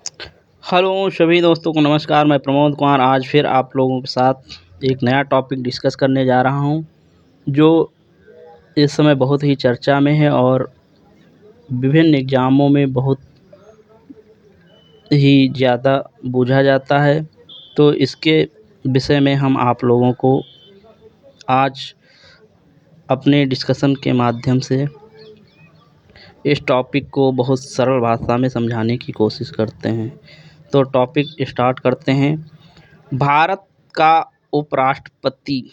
Hello सभी दोस्तों को नमस्कार। मैं प्रमोद कुमार आज फिर आप लोगों के साथ एक नया टॉपिक डिस्कस करने जा रहा हूं, जो इस समय बहुत ही चर्चा में है और विभिन्न एग्ज़ामों में बहुत ही ज़्यादा पूछा जाता है। तो इसके विषय में हम आप लोगों को आज अपने डिस्कशन के माध्यम से इस टॉपिक को बहुत सरल भाषा में समझाने की कोशिश करते हैं। तो टॉपिक स्टार्ट करते हैं। भारत का उपराष्ट्रपति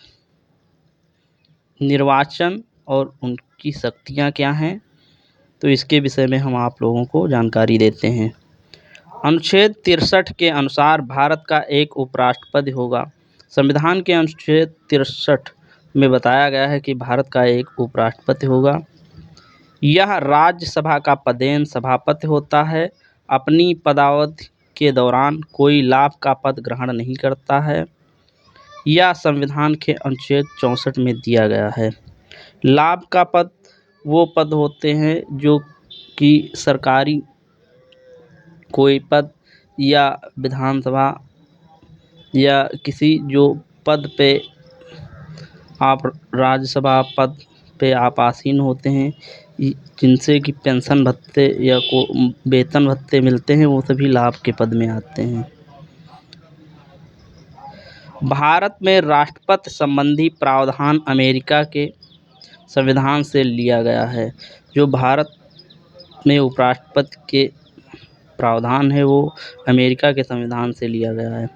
निर्वाचन और उनकी शक्तियाँ क्या हैं, तो इसके विषय में हम आप लोगों को जानकारी देते हैं। अनुच्छेद 63 के अनुसार भारत का एक उपराष्ट्रपति होगा। संविधान के अनुच्छेद 63 में बताया गया है कि भारत का एक उपराष्ट्रपति होगा। यह राज्यसभा का पदेन सभापति होता है। अपनी पदावधि के दौरान कोई लाभ का पद ग्रहण नहीं करता है। यह संविधान के अनुच्छेद 64 में दिया गया है। लाभ का पद वो पद होते हैं जो कि सरकारी कोई पद या विधानसभा या किसी जो पद पे आप राज्यसभा पद पे आप आसीन होते हैं, जिनसे कि पेंशन भत्ते या को वेतन भत्ते मिलते हैं, वो सभी लाभ के पद में आते हैं। भारत में राष्ट्रपति संबंधी प्रावधान अमेरिका के संविधान से लिया गया है। जो भारत में उपराष्ट्रपति के प्रावधान है वो अमेरिका के संविधान से लिया गया है।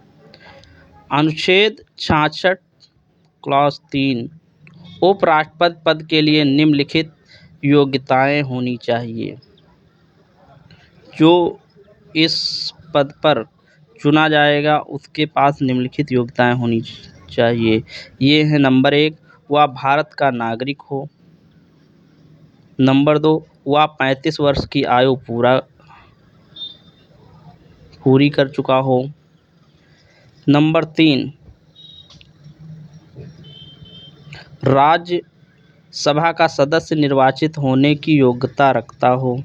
अनुच्छेद 66 क्लॉज 3 उपराष्ट्रपति पद के लिए निम्नलिखित योग्यताएं होनी चाहिए। जो इस पद पर चुना जाएगा उसके पास निम्नलिखित योग्यताएं होनी चाहिए। ये है नंबर 1, वह भारत का नागरिक हो। नंबर 2, वह 35 वर्ष की आयु पूरी कर चुका हो। नंबर 3, राज्यसभा का सदस्य निर्वाचित होने की योग्यता रखता हो।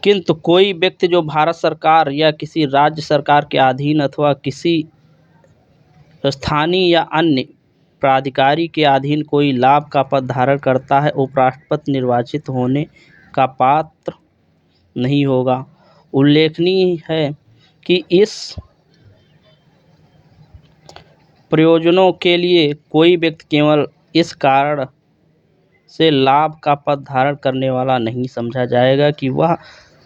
किंतु कोई व्यक्ति जो भारत सरकार या किसी राज्य सरकार के अधीन अथवा किसी स्थानीय या अन्य प्राधिकारी के अधीन कोई लाभ का पद धारण करता है, उपराष्ट्रपति निर्वाचित होने का पात्र नहीं होगा। उल्लेखनीय है कि इस प्रयोजनों के लिए कोई व्यक्ति केवल इस कारण से लाभ का पद धारण करने वाला नहीं समझा जाएगा कि वह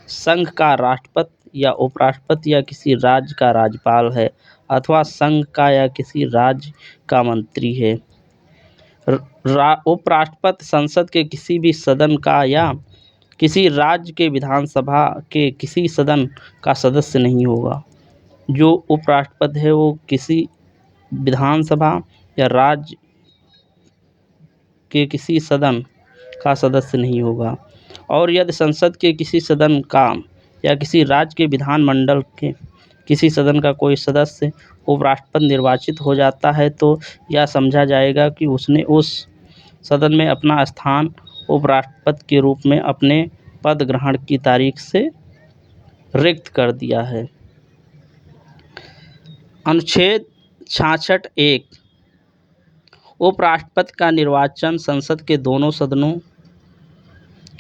संघ का राष्ट्रपति या उपराष्ट्रपति या किसी राज्य का राज्यपाल है अथवा संघ का या किसी राज्य का मंत्री है। उपराष्ट्रपति संसद के किसी भी सदन का या किसी राज्य के विधानसभा के किसी सदन का सदस्य नहीं होगा। जो उपराष्ट्रपति है वो किसी विधानसभा या राज्य के किसी सदन का सदस्य नहीं होगा। और यदि संसद के किसी सदन का या किसी राज्य के विधानमंडल के किसी सदन का कोई सदस्य उपराष्ट्रपति निर्वाचित हो जाता है, तो यह समझा जाएगा कि उसने उस सदन में अपना स्थान उपराष्ट्रपति के रूप में अपने पद ग्रहण की तारीख से रिक्त कर दिया है। अनुच्छेद 66(1) उपराष्ट्रपति का निर्वाचन संसद के दोनों सदनों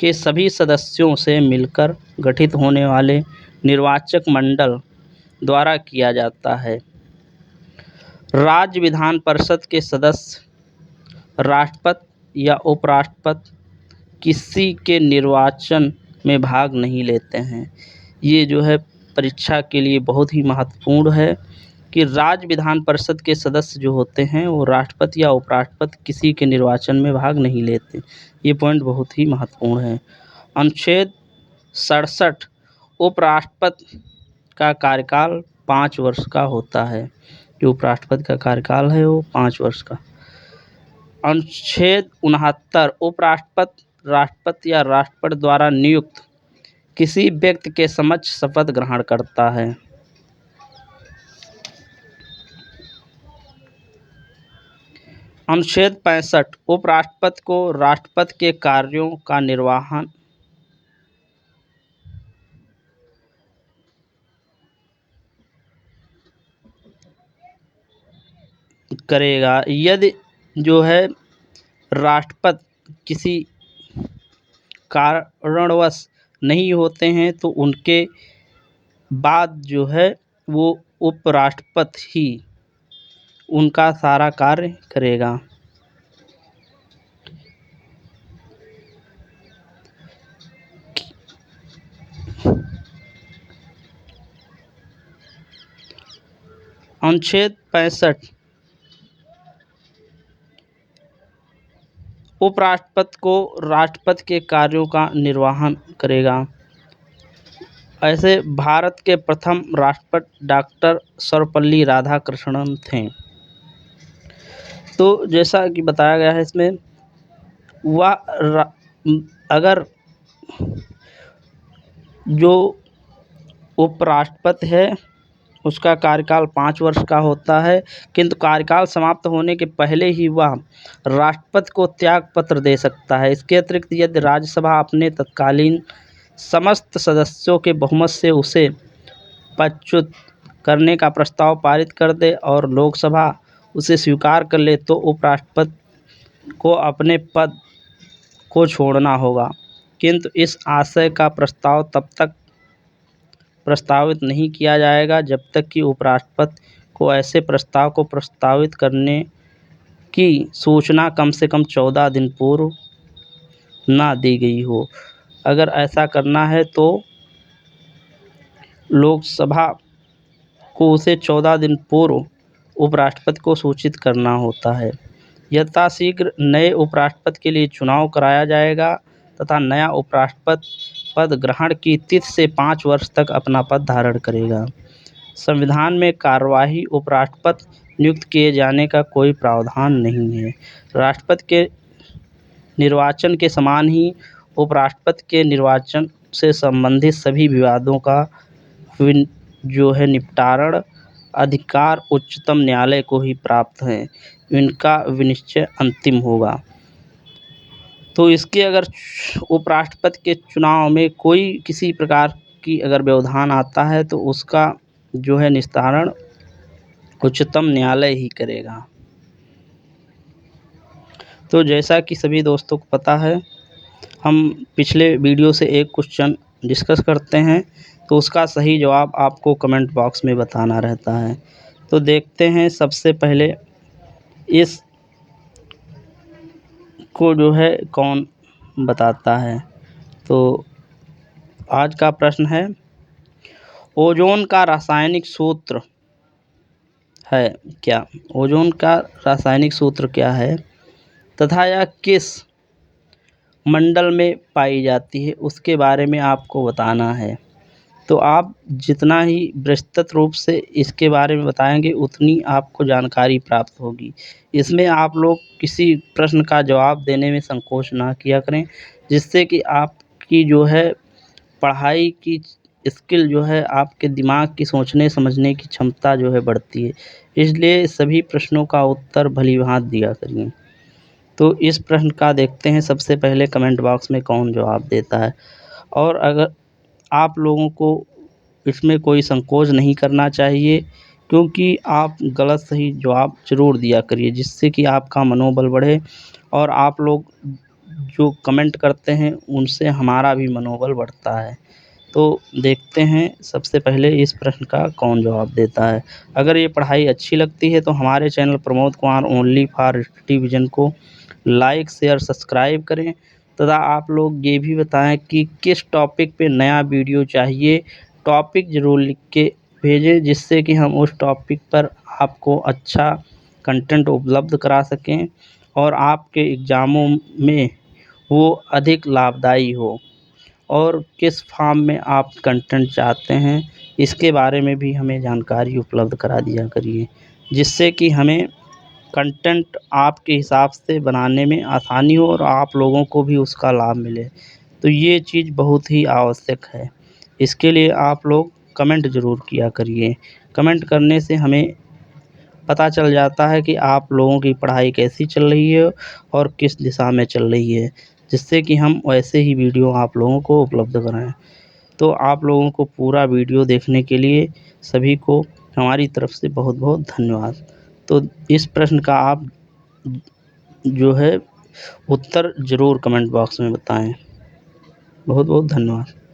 के सभी सदस्यों से मिलकर गठित होने वाले निर्वाचक मंडल द्वारा किया जाता है। राज्य विधान परिषद के सदस्य राष्ट्रपति या उपराष्ट्रपति किसी के निर्वाचन में भाग नहीं लेते हैं। ये जो है परीक्षा के लिए बहुत ही महत्वपूर्ण है कि राज्य विधान परिषद के सदस्य जो होते हैं वो राष्ट्रपति या उपराष्ट्रपति किसी के निर्वाचन में भाग नहीं लेते। ये पॉइंट बहुत ही महत्वपूर्ण है। अनुच्छेद 67 उपराष्ट्रपति का कार्यकाल 5 वर्ष का होता है। जो उपराष्ट्रपति का कार्यकाल है वो 5 वर्ष का। अनुच्छेद 69 उपराष्ट्रपति राष्ट्रपति या राष्ट्रपति द्वारा नियुक्त किसी व्यक्ति के समक्ष शपथ ग्रहण करता है। अनुच्छेद 65 उपराष्ट्रपति को राष्ट्रपति के कार्यों का निर्वहन करेगा। यदि जो है राष्ट्रपति किसी कारणवश नहीं होते हैं तो उनके बाद जो है वो उपराष्ट्रपति ही उनका सारा कार्य करेगा। अनुच्छेद 65 उपराष्ट्रपति को राष्ट्रपति के कार्यों का निर्वहन करेगा। ऐसे भारत के प्रथम राष्ट्रपति डॉक्टर सर्वपल्ली राधाकृष्णन थे। तो जैसा कि बताया गया है इसमें अगर जो उपराष्ट्रपति है उसका कार्यकाल 5 वर्ष का होता है, किंतु कार्यकाल समाप्त होने के पहले ही वह राष्ट्रपति को त्याग पत्र दे सकता है। इसके अतिरिक्त यदि राज्यसभा अपने तत्कालीन समस्त सदस्यों के बहुमत से उसे पदच्युत करने का प्रस्ताव पारित कर दे और लोकसभा उसे स्वीकार कर ले तो उपराष्ट्रपति को अपने पद को छोड़ना होगा, किंतु इस आशय का प्रस्ताव तब तक प्रस्तावित नहीं किया जाएगा जब तक कि उपराष्ट्रपति को ऐसे प्रस्ताव को प्रस्तावित करने की सूचना कम से कम 14 दिन पूर्व ना दी गई हो। अगर ऐसा करना है तो लोकसभा को उसे 14 दिन पूर्व उपराष्ट्रपति को सूचित करना होता है। यथाशीघ्र नए उपराष्ट्रपति के लिए चुनाव कराया जाएगा तथा नया उपराष्ट्रपति पद ग्रहण की तिथि से 5 वर्ष तक अपना पद धारण करेगा। संविधान में कार्यवाही उपराष्ट्रपति नियुक्त किए जाने का कोई प्रावधान नहीं है। राष्ट्रपति के निर्वाचन के समान ही उपराष्ट्रपति के निर्वाचन से संबंधित सभी विवादों का जो है निपटारण अधिकार उच्चतम न्यायालय को ही प्राप्त है। इनका विनिश्चय अंतिम होगा। तो इसके अगर उपराष्ट्रपति के चुनाव में कोई किसी प्रकार की अगर व्यवधान आता है तो उसका जो है निस्तारण उच्चतम न्यायालय ही करेगा। तो जैसा कि सभी दोस्तों को पता है, हम पिछले वीडियो से एक क्वेश्चन डिस्कस करते हैं तो उसका सही जवाब आपको कमेंट बॉक्स में बताना रहता है। तो देखते हैं सबसे पहले इस को जो है कौन बताता है। तो आज का प्रश्न है, ओजोन का रासायनिक सूत्र है क्या? ओजोन का रासायनिक सूत्र क्या है तथा यह किस मंडल में पाई जाती है उसके बारे में आपको बताना है। तो आप जितना ही विस्तृत रूप से इसके बारे में बताएंगे उतनी आपको जानकारी प्राप्त होगी। इसमें आप लोग किसी प्रश्न का जवाब देने में संकोच ना किया करें, जिससे कि आपकी जो है पढ़ाई की स्किल जो है आपके दिमाग की सोचने समझने की क्षमता जो है बढ़ती है। इसलिए सभी प्रश्नों का उत्तर भलीभांति दिया करिए। तो इस प्रश्न का देखते हैं सबसे पहले कमेंट बॉक्स में कौन जवाब देता है। और अगर आप लोगों को इसमें कोई संकोच नहीं करना चाहिए, क्योंकि आप गलत सही जवाब ज़रूर दिया करिए, जिससे कि आपका मनोबल बढ़े और आप लोग जो कमेंट करते हैं उनसे हमारा भी मनोबल बढ़ता है। तो देखते हैं सबसे पहले इस प्रश्न का कौन जवाब देता है। अगर ये पढ़ाई अच्छी लगती है तो हमारे channel Pramod Kumar only for television को लाइक शेयर सब्सक्राइब करें तथा आप लोग ये भी बताएं कि किस टॉपिक पे नया वीडियो चाहिए। टॉपिक ज़रूर लिख के भेजें, जिससे कि हम उस टॉपिक पर आपको अच्छा कंटेंट उपलब्ध करा सकें और आपके एग्ज़ामों में वो अधिक लाभदायी हो। और किस फॉर्म में आप कंटेंट चाहते हैं इसके बारे में भी हमें जानकारी उपलब्ध करा दिया करिए, जिससे कि हमें कंटेंट आपके हिसाब से बनाने में आसानी हो और आप लोगों को भी उसका लाभ मिले। तो ये चीज़ बहुत ही आवश्यक है। इसके लिए आप लोग कमेंट ज़रूर किया करिए। कमेंट करने से हमें पता चल जाता है कि आप लोगों की पढ़ाई कैसी चल रही है और किस दिशा में चल रही है, जिससे कि हम वैसे ही वीडियो आप लोगों को उपलब्ध कराएँ। तो आप लोगों को पूरा वीडियो देखने के लिए सभी को हमारी तरफ से बहुत-बहुत धन्यवाद। तो इस प्रश्न का आप जो है उत्तर ज़रूर कमेंट बॉक्स में बताएँ। बहुत-बहुत धन्यवाद।